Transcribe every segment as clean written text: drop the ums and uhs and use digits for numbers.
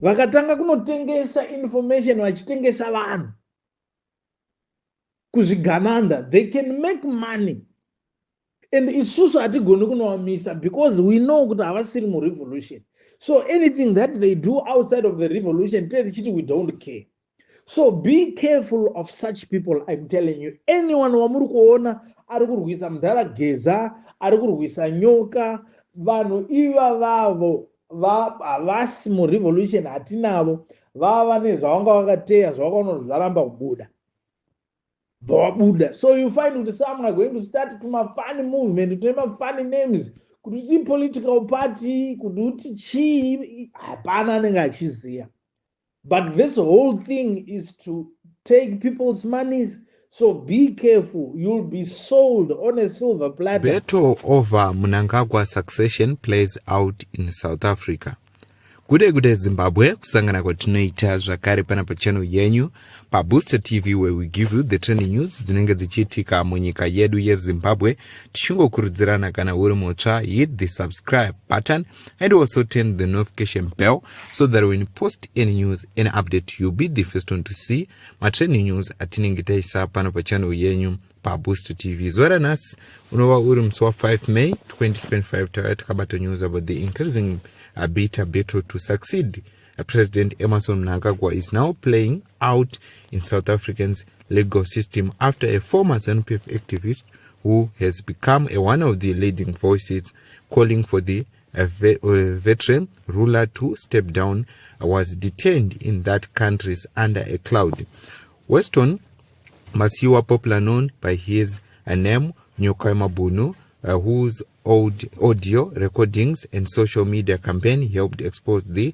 vakatanga kunotengesa information vachitengesa vanhu kuzvigananda, they can make money. And isusu hatigoni kunovamisa because we know kuti havasiri murevolution. So anything that they do outside of the revolution, we don't care. So be careful of such people. I'm telling you, anyone wamuri kuona ari kurwisa mudharageza, ari kurwisa nyoka, vanhu iva vavo havasi murevolution, hatinavo, vava nezvavanga vakateya zvavakaona zvaramba kubuda. So you find that some are going to start to funny movement, to funny names, could be political party, could do chi, but this whole thing is to take people's monies. So be careful, you'll be sold on a silver platter. Battle over Mnangagwa succession plays out in South Africa. Good Zimbabwe, kusangana kwa tunoita zvakare pana pa channel yenyu pa Booster TV, where we give you the trending news dzinenge dzichiitika munyika yedu yeZimbabwe. Tichingokurudzirana kana uri mutsva, hit the subscribe button and also turn the notification bell so that when you post any news, any update, you'll be the first one to see my trending news atinenge taisa pana pa channel yenyu pa Booster TV. Zwara nas unova uri musi wa 5 May 2025 takabata news about the increasing bitter battle to succeed. President Emmerson Mnangagwa is now playing out in South Africa's legal system after a former ZANU-PF activist who has become one of the leading voices calling for the veteran ruler to step down was detained in that country's under a cloud. Weston Masiwa, popular known by his name Nyoka Mabunu, whose audio recordings and social media campaign helped expose the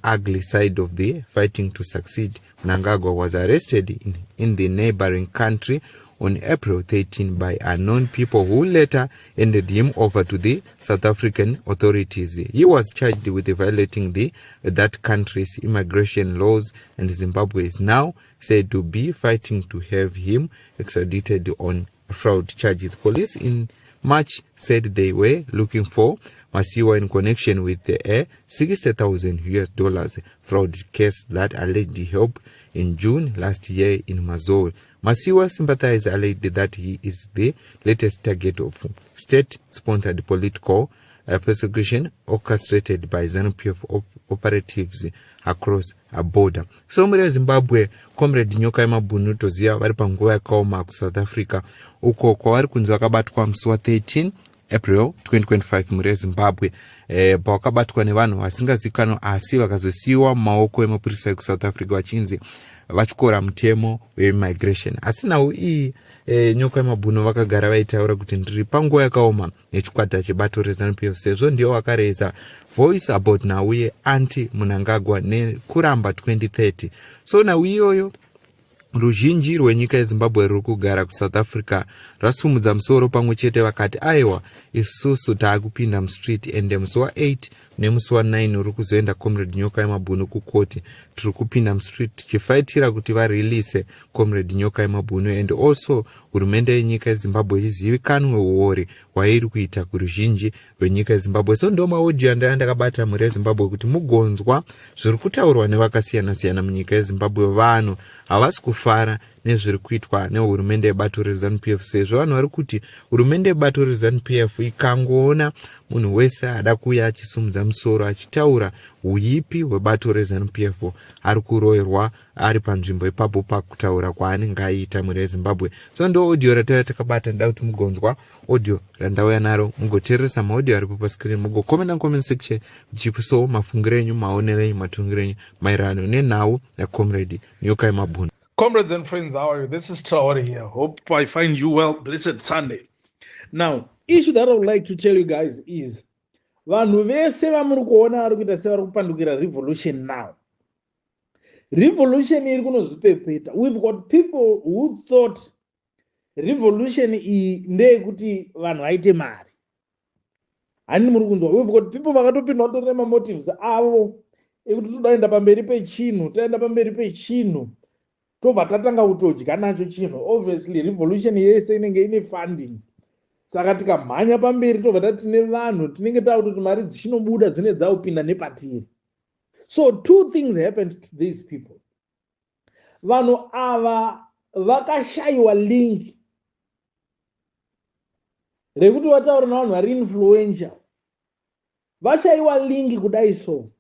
ugly side of the fighting to succeed. Mnangagwa was arrested in the neighboring country on April 13 by unknown people who later handed him over to the South African authorities. He was charged with violating that country's immigration laws, and Zimbabwe is now said to be fighting to have him extradited on fraud charges. Police in March said they were looking for Masiwa in connection with a $60,000 fraud case that alleged help in June last year in Mazul. Masiwa sympathizers alleged that he is the latest target of state-sponsored political persecution orchestrated by ZANU-PF operatives across a border. So muri Zimbabwe, Comrade Nyoka Mabunu toziya vari panguva yakaoma kuSouth Africa, uko kwavari kunzi vakabatwa musi wa 13 April 2025 muri Zimbabwe, pawakabatwa nevanhu vasingazivikanwa asi vakazosiyiwa mumaoko emapurisa ekuSouth Africa vachinzi vachikora mutemo wemigration. Asi nawo iyi Nyoka Mabunu vakagara vaitaura kuti ndiri panguva yakaoma nechikwata chebato reZANU-PF, sezvo ndiwo vakareza voice about nauye anti Mnangagwa nekuramba 2030. So nauye iyoyo ruzhinji rwenyika yeZimbabwe ruri kugara kuSouth Africa rasumudza musoro pamwe chete vakati aiwa isusu taakupinda mustreet, ende musi wa 8 nemusi wa 9 uri kuzoenda Comrade Nyoka Mabunu kukoti. Tiri kupinda mustreet tichifaitira kuti varelease Comrade Nyoka Mabunu, and also hurumende yenyika yeZimbabwe izivikanwe uori hwairi kuita kuruzhinji rwenyika yeZimbabwe. So ndo maaudio andakabata muri yeZimbabwe kuti mugonzwa zviri kutaurwa nevakasiyana siyana munyika yeZimbabwe. Vanhu havasi kufara nezviri kuitwa nehurumende yebato reZANU-PF, sezvo vanhu vari kuti hurumende yebato reZANU-PF ikangoona munhu wese ada kuuya achisumudza musoro achitaura uipi hwebato reZANU-PF ari kuroverwa ari panzvimbo ipapo pakutaura kwaanenge aiita muri yeZimbabwe. So ndo audio ratauya takabata, ndoda kuti mugonzwa audio randauya naro, mugoteeresa maaudio aripo pascreen, mugokomenta comment section muchipisawo mafungiro enyu, maonero enyu, matungiro enyu maererano nenhau yaComrade Nyoka Mabunu. Comrades and friends, how are you? This is Traore here. Hope I find you well. Blessed Sunday. Now, issue that I would like to tell you guys is vanhu vese vamuri kuona vari kuita sevari kupandukira revolution now. Revolution iri kunozvipepeta. We've got people who thought revolution iyi ndeyekuti vanhu vaite mari. Hani muri kunzwa? We've got people vakatopinda vatori nemamotives avo ekuti todaenda pamberi pechinhu, taenda pamberi pechinhu tobva tatanga kutodya nacho chinhu. Obviously revolution yese inenge ine funding, saka tikamhanya pamberi tobva tati tine vanhu tinenge takuti kuti mari dzichinobuda dzine dzaupinda nepatiri. So two things happened to these people. Vanhu ava vakashaiwa link rekuti vataura navanhu vari influential. Vashaiwa link kudai so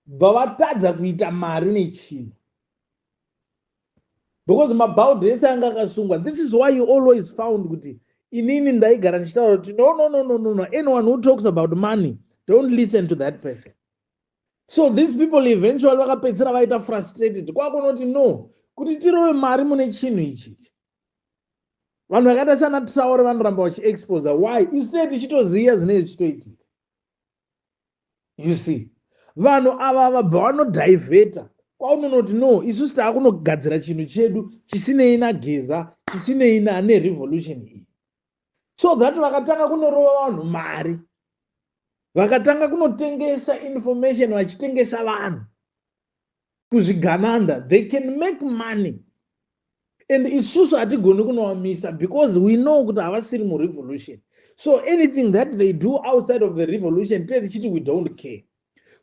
bva vatadza kuita mari nechinhu, because mabhaudhi ese anga akasungwa. This is why you always found kuti inini ndaigara ndichitaura kuti no, anyone who talks about money, don't listen to that person. So these people eventually vakapedzisira vaita frustrated, kwakunoti no, kuti tirove mari mune chinhu ichi. Vanhu vakaita sana Traore vanoramba vachiexpose. Why? Instead tichitoziva zvinenge zvichitoitika. You see, vanhu ava vabva vanodhaivheta kwaunonoti no, isusu taakunogadzira chinhu chedu chisinei nageza, chisinei nerevolution iyi. So that vakatanga kunorova vanhu mari, vakatanga kunotengesa information, vachitengesa vanhu kuzvigananda. They can make money, and isusu hatigoni kunovamisa because we know kuti havasiri murevolution. So anything that they do outside of the revolution, we don't care.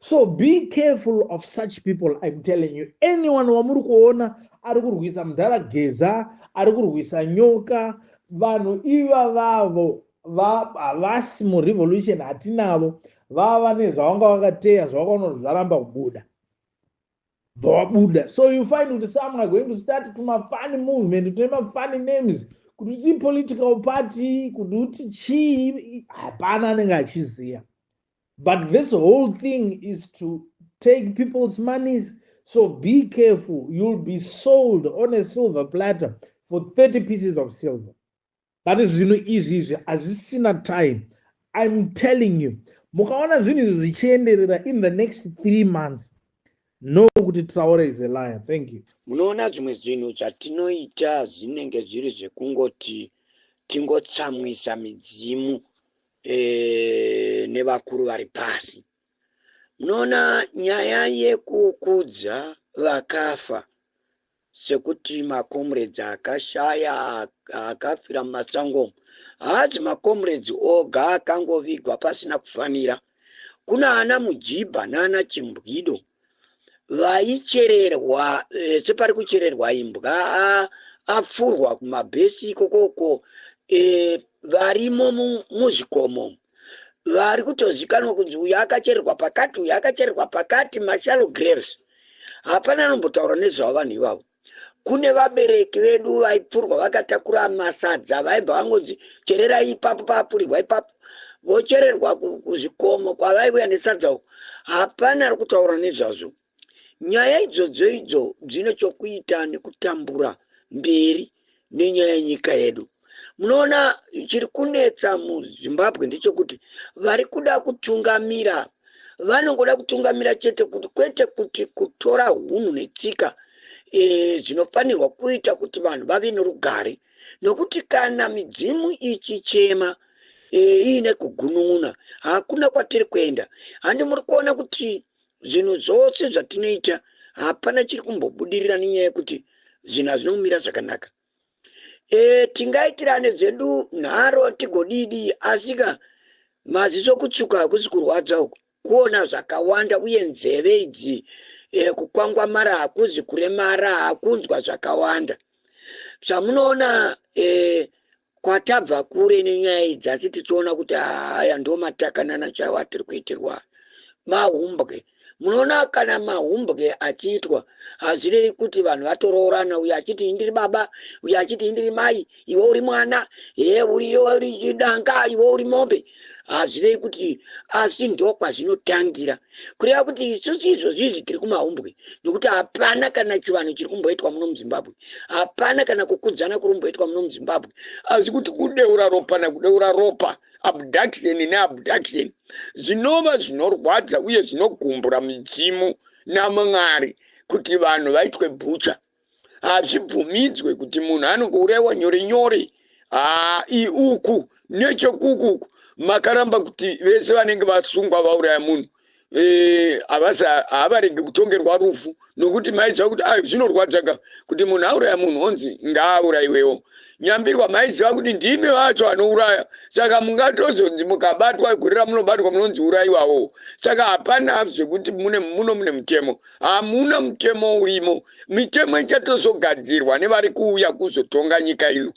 So be careful of such people. I'm telling you, anyone wamuri kuona ari kurwisa mudharageza, ari kurwisa nyoka, vanhu iva vavo havasi murevolution, hatinavo, vava nezvavanga vakateya zvavakaona zvaramba kubuda. So you find that some are going to start to a funny movement, to have funny names, could be political party, could do chi, but this whole thing is to take people's monies. So be careful. You'll be sold on a silver platter for 30 pieces of silver. That is, easy. As this in a time, I'm telling you, in the next 3 months, no, kuti Traore is a liar. Thank you. Munoona zvimwe zvinhu zvatinoita zvinenge zviri zvekungoti tingotsamwisa midzimu nevakuru vari pasi. Munoona nyaya yekukudza vakafa, sekuti makomrades akashaya akafira mumasango, hazi makomrades oga akangovigwa pasina kufanira. Kuna ana Mujibha nana Chimbwido vaichererwa separi kuchererwa imbwa apfurwa kumabhesi ikokoko, varimo muzvikomo vari kutozikanwa kunzi uyu akachererwa pakati, uyu akachererwa pakati, mashallow graves. Hapana anombotaura nezvavo vanhu ivavo. Kune vabereki vedu vaipfurwa vakatakura masadza, vaibva vangonzi chererai ipapo papurirwa ipapo, vochererwa kuzvikomo kwavaiuya nesadza uko. Hapana ari kutaura nezvazvo. Nyaya idzodzo idzo dzine chokuita nekutambura mberi nenyaya yenyika yedu. Munoona chiri kunetsa muZimbabwe ndechekuti vari kuda kutungamira, vanongoda kutungamira chete, kuti kwete kuti kutora hunhu netsika zvinofanirwa kuita kuti vanhu vave norugare. Nokuti kana midzimu ichichema iine kugunun'una, hakuna kwatiri kuenda. Handi muri kuona kuti zvinhu zvose zvatinoita hapana chiri kumbobudirira nenyaya yekuti zvinhu hazvinomira zvakanaka. Tingaitirane zvedu nharo tigodidi, asika maziso kutsuka hakusi kurwadza uku, kuona zvakawanda, uye nzeve idzi kukwangwamara hakuzi kuremara, hakunzwa zvakawanda. Zvamunoona kwatabva kure nenyaya idzi, asi tichiona kuti haya ndo matakanana chaiwo atiri kuitirwa mahumbwe. Munoona kana mahumbwe achiitwa hazvirei kuti vanhu vatoroorana, uyu achiti indiri baba, uyu achiti indiri mai, iwe uri mwana, uri danga, iwe uri mombe. Hazvirei kuti, asi ndo kwazvinotangira. Kureva kuti isusu izvozvizvi tiri kumahumbwe, nokuti hapana kana chivanhu chiri kumboitwa muno muZimbabwe, hapana kana kukudzana kuri kumboitwa muno muZimbabwe, asi kuti kudeura ropa nakudeura ropa, abduction neabduction, zvinova zvinorwadza uye zvinogumbura midzimu naMwari kuti vanhu vaitwe bhucha. Hazvibvumidzwe kuti munhu anongourayiwa nyore nyore. Uku nechekuku makaramba kuti vese vanenge vasungwa vauraya munhu. avarege kutongerwa rufu nokuti maiziva kuti zvinorwadza kuti munhu auraya munhu onzi ngaaurayiwewo. Nyambirwa maiziva kuti ndimi vacho anouraya, saka mungatozonzi mukabatwa gore ramunobatwa munonzi urayiwawo. Saka hapana zvekuti mune mutemo, hamuna mutemo urimo. Mitemo ichatozogadzirwa nevari kuuya kuzotonga nyika ino,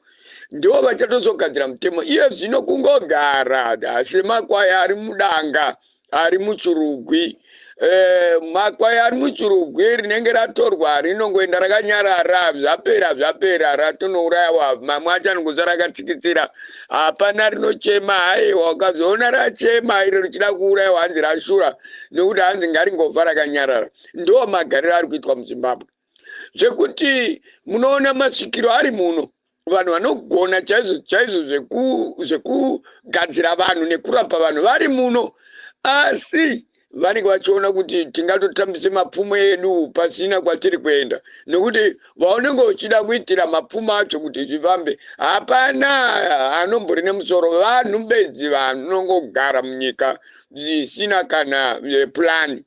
ndivo vachatozogadzira mutemo. Iye zvino kungogara semakwai ari mudanga, ari muchirugwi. Makwai ari muchirugwi rinenge ratorwa rinongoenda rakanyarara, zvapera ratonourayiwa, mamwe acho anongozara akatsikitsira, hapana rinochema. Haiwa, ukazoona rachema iro richida kuurayiwa hanzi rashura, nekuti hanzi ngaringobva rakanyarara. Ndo magariro ari kuitwa muZimbabwe, zvekuti munoona masvikiro ari muno. Vanhu vanogona chaizvo zvekugadzira vanhu nekurapa vanhu vari muno, asi vanenge vachiona kuti tingatotambise mapfumo edu pasina kwatiri kuenda, nekuti vaunenge uchida kuitira mapfumo acho kuti zvifambe, hapana anombori nemusoro. Vanhu bedzi vanongogara munyika zvisina kana plani.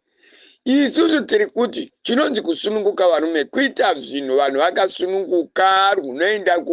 Isusu tiri kuti chinonzi kusununguka varume, kuita zvinhu vanhu vakasununguka, runoenda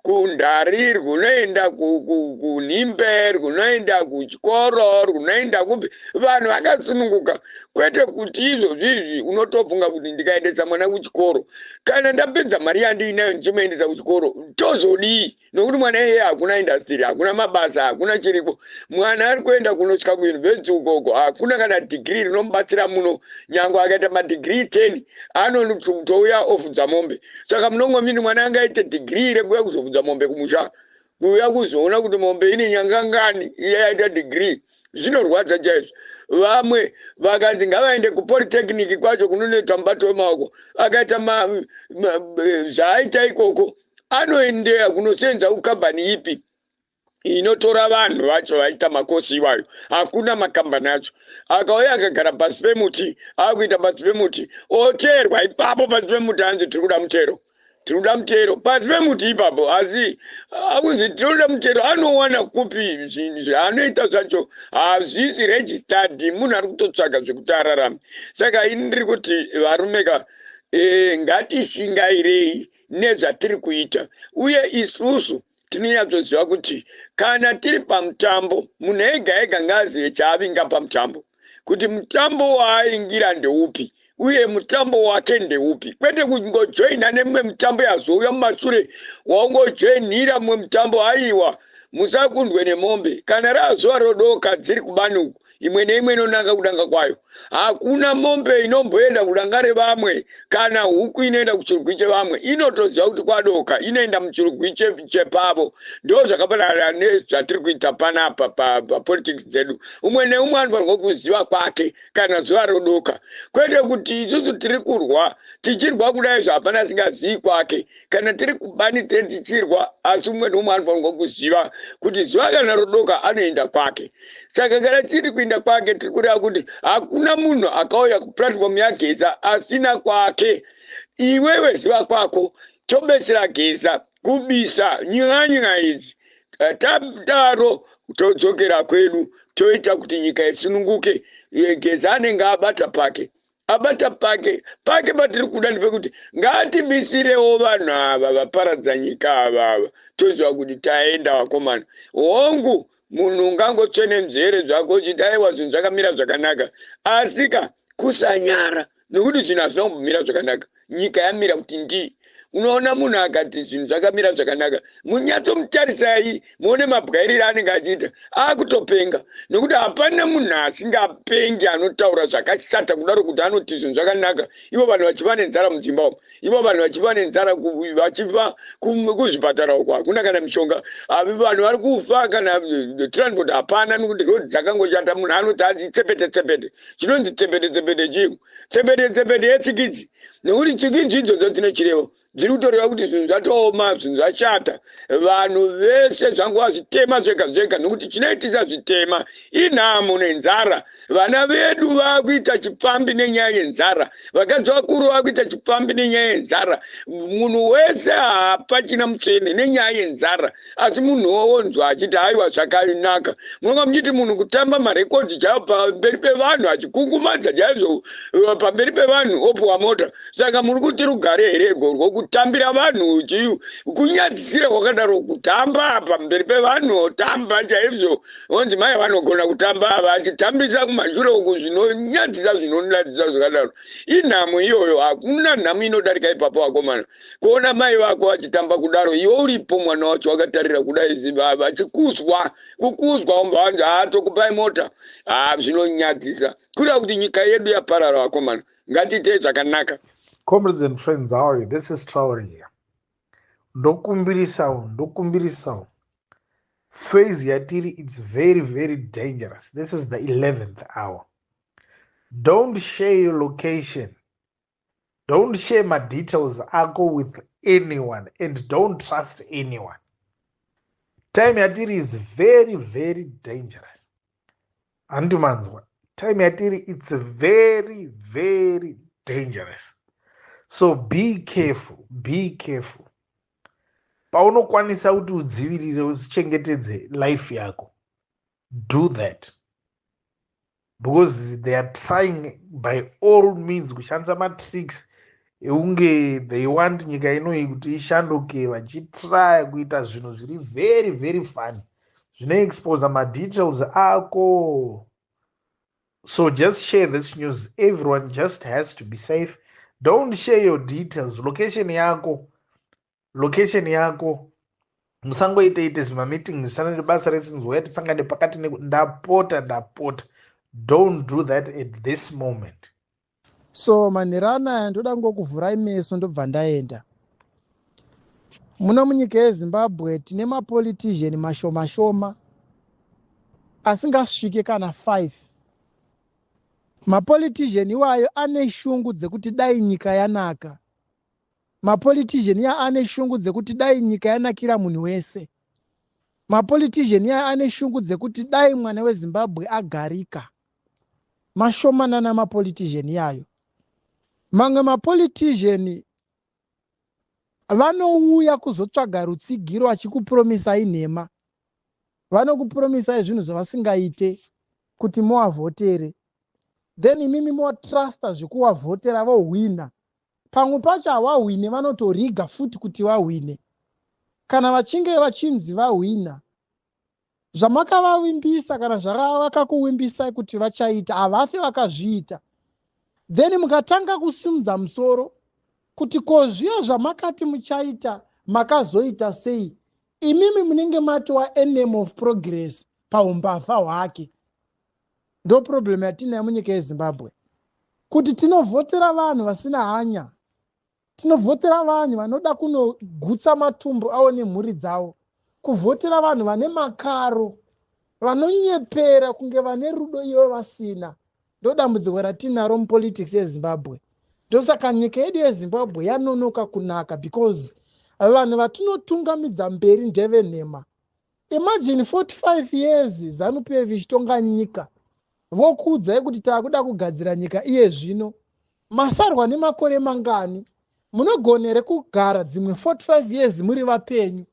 kundari, runoenda kunhimbe, runoenda kuchikoro, runoenda kupi, vanhu vakasununguka. Kwete kuti izvozvizvi unotobvunga kuti ndikaendesa mwana kuchikoro, kana ndapedza mari yandiinayo ndichimuendesa kuchikoro tozodii? Nokuti mwana iyeye hakuna indastiri, hakuna mabasa, hakuna chiripo. Mwana ari kuenda kunosvika kuyunivhesiti ukoko, hakuna kana dhigiri rinomubatsira muno. Nyange akaita madhigiri 10 anotouya ofudza mombe. Saka munongomini mwana angaite dhigiri rekuuya kuzofudza mombe kumusha, kuuya kuzoona kuti mombe ine nyanga ngani, iye aita dhigiri. Zvinorwadza chaizvo. Vamwe vakanzi ngavaende kupolitekiniki kwacho kunonoita mubato wemaoko, akaita zvaaita ikoko, anoendera kunosenza kukambani ipi inotora vanhu vacho vaita makosi iwayo. Hakuna makambani acho. Akauya akagara pasi pemuti, akuita pasi pemuti, oteerwa ipapo pasi pemuti, hanzi tirikuda mutero, tirikuda mutero pasi pemuti ipapo. Asi akunzi tirikuda mutero, anowana kupi anoita zvacho hazvisi registered, munhu ari kutotsvaga zvekuti ararame. Saka ini ndiri kuti varumeka, ngatishingairei nezvatiri kuita, uye isusu tinonyatsoziva kuti kana tiri pamutambo, munhu ega ega ngaazive chaavinga pamutambo, kuti mutambo waaingira ndeupi uye mutambo wake ndeupi. Kwete kungojoina nemumwe mutambo yazouya mumashure waungojoinira mumwe mutambo. Aiwa, musakundwe nemombe. Kana razuva rodoka dziri kubani uku, imwe neimwe inonanga kudanga kwayo. Hakuna mombe inomboenda kudanga revamwe, kana huku inoenda kuchirugwi chevamwe. Inotoziva kuti kwadoka, inoenda muchirugwi chepavo. Ndo zvakafanana nezvatiri kuita panapa papolitics dzedu. Umwe neumwe anofanirwa kuziva kwake kana zuva rodoka. Kwete kuti isusu tiri kurwa, tichirwa kudai zvapana singazivi kwake. Kana tiri kubani tichirwa, asi umwe neumwe anofanirwa kuziva kuti zuva kana rodoka anoenda kwake. Saka kana tiri kuenda kwake, tiri kureva kuti hakuna munhu akauya kuplatform yaGeza asina kwake. Iwewe ziva kwako, tobetsera Geza kubisa nyika idzi. Tadaro todzokera kwedu, toita kuti nyika isununguke. Geza anenge abata pake patiri kuda ndepekuti ngatibisirewo vanhu ava vaparadza nyika ava. Toziva kuti taenda vakomana hongu. Munhu ungangotsvene nzeve zvako uchiti aiwa zvinhu zvakamira zvakanaka, asika kusanyara, nekuti zvinhu hazvina kumbomira zvakanaka. Nyika yamira kuti ndii. Unoona munhu akati zvinhu zvakamira zvakanaka, munyatsomutarisa muone mabwairiro anenge achiita, akutopenga. Nekuti hapana munhu asingapengi anotaura zvakashata kudaro kuti anoti zvinhu zvakanaka. Ivo vanhu vachiva nenzara muZimbabwe, ivo vanhu vachiva nenzara vachiva kuzvipatara uko, hakuna kana mishonga. Vanhu vari kufa kana transport hapana, nekuti rodi dzakangoshata. Munhu anoti hanzi tsepete. Chinonzi tsepete chii? Tsepete yetsikidzi. Nekuti tsikidzi idzodzo dzine chirevo. dziri kutoreva kuti zvinhu zvatooma, zvinhu zvashata, vanhu vese zvangova zvitema zvega zvega, nokuti chinoitisa zvitema inhamo nenzara. Vana vedu vakuita chipfambi nenyaya yenzara, vakadzi vakuru vakuita chipfambi nenyaya yenzara. Munhu wese hapachina mutsvene nenyaya yenzara, asi munhu wonzwa achiti haiwa zvakanaka. Munonga muchiti munhu kutamba marekodhi chaiwo pamberi pevanhu achikukumadza chaizvo pamberi pevanhu opuwa mota. Saka muri kuti rugare here gorwo kutambira vanhu kunyadzisira kwakadaro, kutamba pamberi pevanhu otamba chaizvo, onzi mai vanogona kutamba ava achitambisa kumashure uku zvinonyadzisa zvinonadzisa zvakadaro. Inhamo iyoyo, hakuna nhamo inodarika ipapo vakomana. Kuona mai vako vachitamba kudaro, iwe uripo mwana wacho wakatarira kudai zibaba achikuzwa, kukuzwa umbanza haatokupai mota. Zvinonyadzisa. Kuda kuti nyika yedu yaparara vakomana. Ngatiite zvakanaka. Comrades and friends, how are you? This is Traore here. Ndokumbirisawo. Phase yatiri, it's very, very dangerous. This is the 11th hour. Don't share your location. Don't share my details ako with anyone, and don't trust anyone. Time yatiri is very, very dangerous. Andumanzwa. Time yatiri, it's very, very dangerous. So be careful. Paunokwanisa kuti udzivirire uchichengetedze life yako, do that, because they are trying by all means kushandisa matricks eunge they want nyika ino kuti ishanduke, vachitry kuita zvinhu zviri very, very fun zvinoexpose madetails ako. So just share this news. Everyone just has to be safe. Don't share your details, location yako. Musangoite zvimameeting zvisana basa resinzwa tisangane pakati ndapota. Don't do that at this moment. So manirana ndoda ngokuvhura imeso ndobva ndaenda. Muno munyika yeZimbabwe tine mapolitician mashoma asingasvike kana 5. Mapolitician iwayo ane shungu dzekuti dai nyika yanaka. Mapolitician ya ane shungu dzekuti dai nyika yanakira munhu wese. Mapolitician ya ane shungu dzekuti dai mwana weZimbabwe agarika. Mashomanana mapolitician yayo. Mamwe mapolitician vanouya kuzotsvaga rutsigiro achikupromisai nhema. Vanokupromisai zvinhu zvavasingaite kuti muavhotere. Then imimi motrasta zvikuavhotera vohwina. Pamwe pacho havahwine vanotoriga futi kuti vahwine. Kana vachinge vachinzi vahwina, zvamakavavimbisa kana zvavakakuvimbisa kuti vachaita havafi vakazviita. Then mukatanga kusimudza musoro kuti kozviya zvamakati muchaita makazoita sei, imimi munenge matova enemy of progress paumbavha hwake. Ndo problem yatinayo munyika yeZimbabwe, kuti tinovhotera vanhu vasina hanya, tinovhotera vanhu vanoda kunogutsa matumbu avo nemhuri dzavo, kuvhotera vanhu vane makaro, vanonyepera kunge vane rudo ivo vasina. Ndo dambudziko ratinaro mupolitics yeZimbabwe. Ndosaka nyika yedu yeZimbabwe yanonoka kunaka, because vanhu vatinotungamidza mberi ndeve nhema. Imagine 45 years ZANU-PF ichitonga nyika, vokuudzai kuti taakuda kugadzira nyika iye zvino. Masarwa nemakore mangani, munogonere kugara dzimwe 45 years muri vapenyu.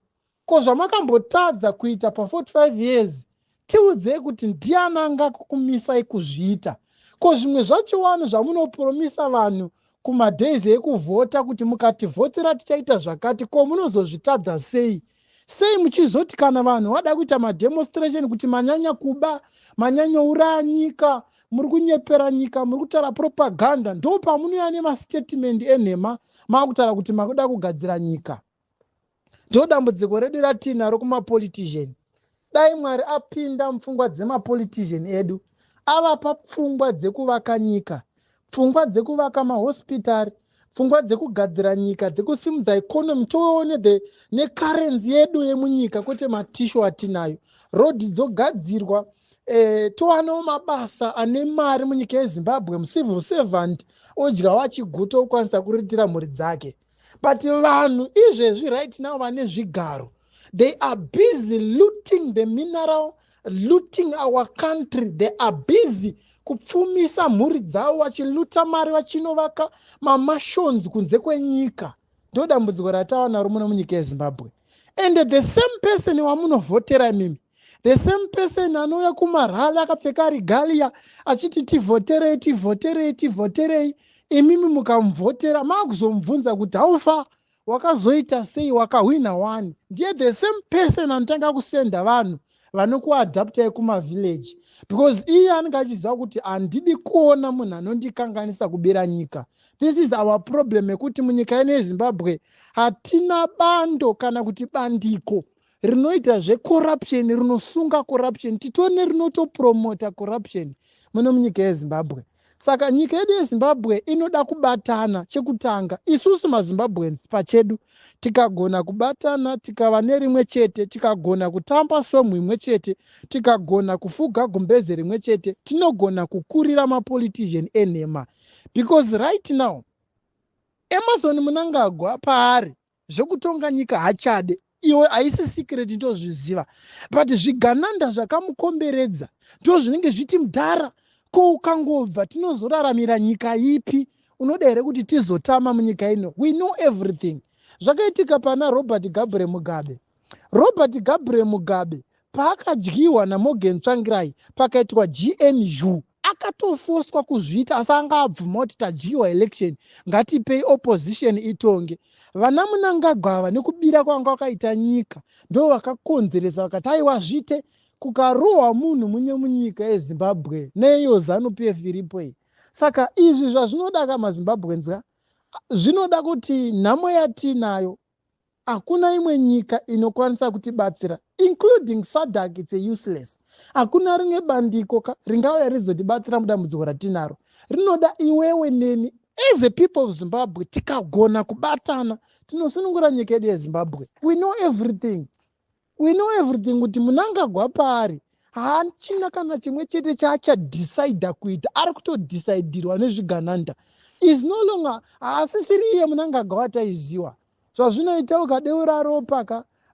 Ko zvamakambotadza kuita pa 45 years, tiudzei kuti ndiani angakukumisai kuzviita. Ko zvimwe zvacho vanhu zvamunopromisa vanhu kumadays ekuvhota kuti mukativhotera tichaita zvakati, ko munozozvitadza sei? Sei muchizoti kana vanhu vada kuita mademonstration kuti manyanya kuba, manyanya uraya nyika, muri kunyepera nyika, muri kutaura propaganda, ndo pamunouya nemastatement enhema makutaura kuti makuda kugadzira nyika. Ndo dambudziko redu ratinaro kumapolitician. Dai Mwari apinda mupfungwa dzemapolitician edu, avapa pfungwa dzekuvaka nyika, pfungwa dzekuvaka mahospitari, pfungwa dzekugadzira nyika, dzekusimudza economy, toone necurrency yedu yemunyika, kwete matishu atinayo. Road dzogadzirwa, towanewo mabasa ane mari munyika yeZimbabwe, civil servant odya wachiguta okwanisa kuriritira mhuri dzake. but vanhu izvezvi right now vane zvigaro, they are busy looting the mineral, looting our country. They are busy kupfumisa mhuri dzavo vachiluta mari vachinovaka mamashons kunze kwenyika. Ndo dambudziko ratawana muno munyika yeZimbabwe. And the same person wamunovhotera mimi, the same person anouya kumarhala akapfeka regalia achiti tivhoterei tivhoterei tivhoterei, imimi mukamuvhotera makuzomubvunza kuti haufa wakazoita sei wakahwina 1. Ndiye the same person anotanga kusenda vanhu vanokuadaptai kumavhileji, because iye anenge achiziva kuti handidi kuona munhu anondikanganisa kubira nyika. This is our problem, yekuti munyika ino yeZimbabwe hatina bando kana kuti bandiko rinoita zvecorruption, rinosunga corruption, titone rinotopromota corruption muno munyika yeZimbabwe. Saka nyika yedu yeZimbabwe inoda kubatana. Chekutanga, isusu maZimbabweans pachedu tikagona kubatana, tikava nerimwe chete, tikagona kutamba somu imwe chete, tikagona kufuga gumbeze rimwe chete, tinogona kukurira mapolitician enhema. Because right now Emerson Mnangagwa paari zvekutonga nyika hachade, iwe haisi secret ndozviziva, but zvigananda zvakamukomberedza ndo zvinenge zviti mudhara ko ukangobva tinozoraramira nyika ipi, unoda here kuti tizotama munyika ino? We know everything. Zvakaitika pana Robert Gabriel Mugabe. Robert Gabriel Mugabe paakadyiwa naMorgan Tsvangirai pakaitwa GNU akatofoswa kuzviita, asi anga abvuma kuti tadyiwa election ngatipei opposition itonge. Vana Mnangagwa ava nekubira kwanga wakaita nyika ndo vakakonzeresa vakati aiwa zvite kukarohwa munhu munye munyika yeZimbabwe neiyo ZANU-PF iripo iyi. Saka izvi zvazvinoda kamaZimbabweans zvinoda kuti nhamo yatinayo hakuna imwe nyika inokwanisa kutibatsira, including SADC. It's useless. Hakuna rimwe bandiko ringauya rizotibatsira mudambudziko ratinaro. Rinoda iwewe neni as a people of Zimbabwe tikagona kubatana tinosunungura nyika yedu yeZimbabwe. We know everything. We know everything. Kuti Mnangagwa paari hachina kana chimwe chete chaachadecide kuita, ari kutodecidirwa nezvigananda. Is no longer asisiri iye Mnangagwa wataiziwa. Zvazvinoita ukadeura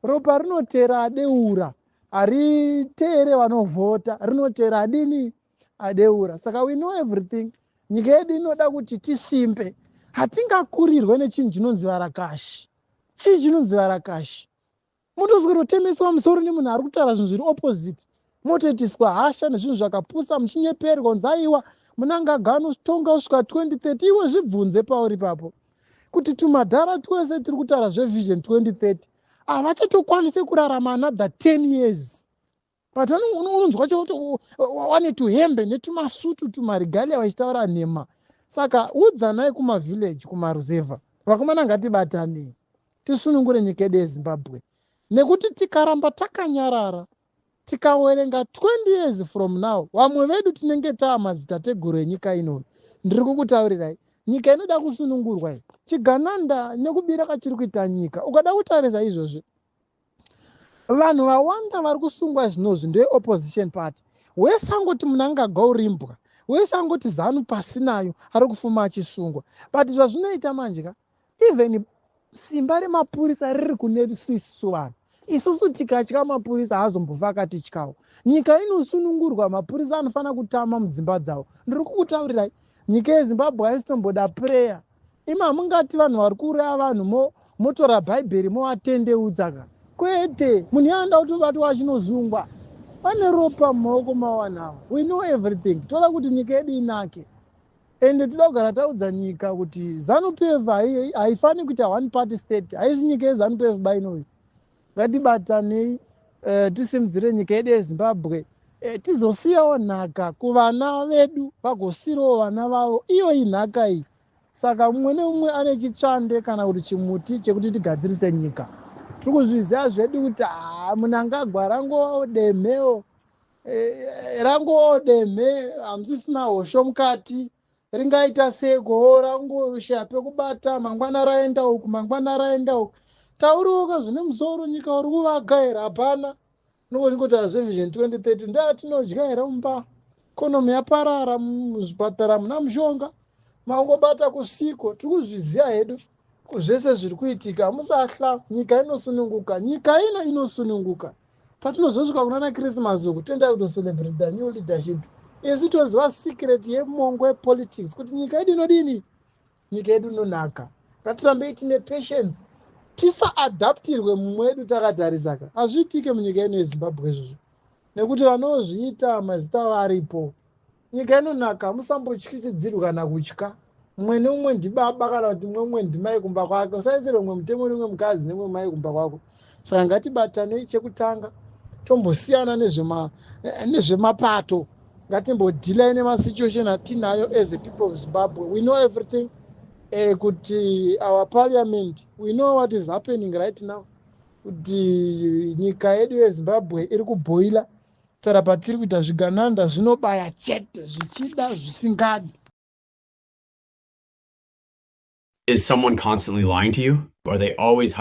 ropa rinotera adeura, hariteere vanovhota, rinotera adini adeura. Saka we know everything. Nyika yedu inoda kuti tisimbe. Hatingakurirwe nechinhu chinonzi varakashi. Chii chinonzi varakashi? Motoswera musoro nemunhu ari kutaura zvinhu zviri opposite. Motoitiswa hasha nezvinhu zvakapusa, muchinyeperwa kunzi aiwa Mnangagwa anotonga kusvika 2030. Iwe zvibvunze pauri papo kuti tumadhara twese tiri kutaura zvevision 2030 havachatokwanise kurarama another 10 years. But unonzwa kuti wane tuhembe netumasutu tumarigalia vachitaura nhema. Saka udzanai kumavhileji, kumaruzevha, vakomana ngatibatanei tisunungure nyika yedu yeZimbabwe. Nekuti tikaramba takanyarara tikawerenga 20 years from now, vamwe vedu tinenge taamadzitateguru enyika ino. Ndiri kukutaurirai nyika inoda kusunungurwa. Chigananda nekubira kachiri kuita nyika, ukada kutarisa izvozvi vanhu vawanda vari kusungwa zvinozvi ndeye opposition party. Wese angoti Mnangagwa urimbwa, wese angoti ZANU pasinayo ari kufuma achisungwa. But zvazvinoita manje even simba remapurisa riri kunesu isusu vanhu. Isusu tikatya mapurisa haazombofa akatityawo. Nyika inosunungurwa, mapurisa anofana kutama mudzimba dzavo. Ndiri kukutaurirai nyika yeZimbabwe haisitomboda prayer. Ima mungati vanhu vari kuuraya vanhu motora bhaibheri moatendeudza. Kwete, munhu yaanda kutobatwa achinozungwa. Vane ropa mumaoko mawanawo. We know everything. Toda kuti nyika yedu inake. Ende toda kugara taudza nyika kuti ZANU-PF haifani kuita one party state. Haisi nyika yeZANU-PF bainoyi. Ngatibatanei tisimudzire nyika yedu yeZimbabwe. Tizosiyawo nhaka kuvana vedu, vagosirawo vana vavo. Iyo inhaka iyi. Saka mumwe neumwe ane chitsvande kana kuti chimuti chekuti tigadzirise nyika. Tiri kuzviziva zvedu kuti Mnangagwa rangodemhewo, hamusisina hosho mukati, ringaita seko rangoshape pekubata, mangwana raenda uku, mangwana raenda uku. Tauriwo zvine musoro nyika uri kuvagaira hapana. Nongotaura zvevision 2030 ndoatinodyaira mumba. Ikonomi yaparara, muzvipatara muna mushonga, mangobata kusiko. Tiri kuzviziva hedu zvese zviri kuitika musahla, nyika inosununguka, nyika ino inosununguka. Patinozosvika kunana Christmas uku tenda kutocelebrate the new leadership, isu toziva secret yemongo yepolitics kuti nyika yedu inodini, nyika yedu inonaka. Ngatirambe tine patience, tisaadaptirwe mumwedu takatarisaka. Hazviitike munyika ino yeZimbabwe izvozvo, nekuti vanozviita mazita avo aripo. Nyika inonaka, musambotyisidzirwa kana kutya. Mumwe neumwe ndibaba kana kuti mumwe ndimai kumba kwake, usaisire umwe mutemo neumwe mukadzi nemumwe mai kumba kwako. Saka ngatibatanei chekutanga, tombosiyana nezvemapato, ngatimbodhila nemasituation atinayo as a people of Zimbabwe. We know everything. Kuti our parliament, we know what is happening right now. Kuti nyika yedu yeZimbabwe iri kubhoila, tara patiri kuita zvigananda zvinobaya chete, zvichida zvisingadi. Is someone constantly lying to you? Are they always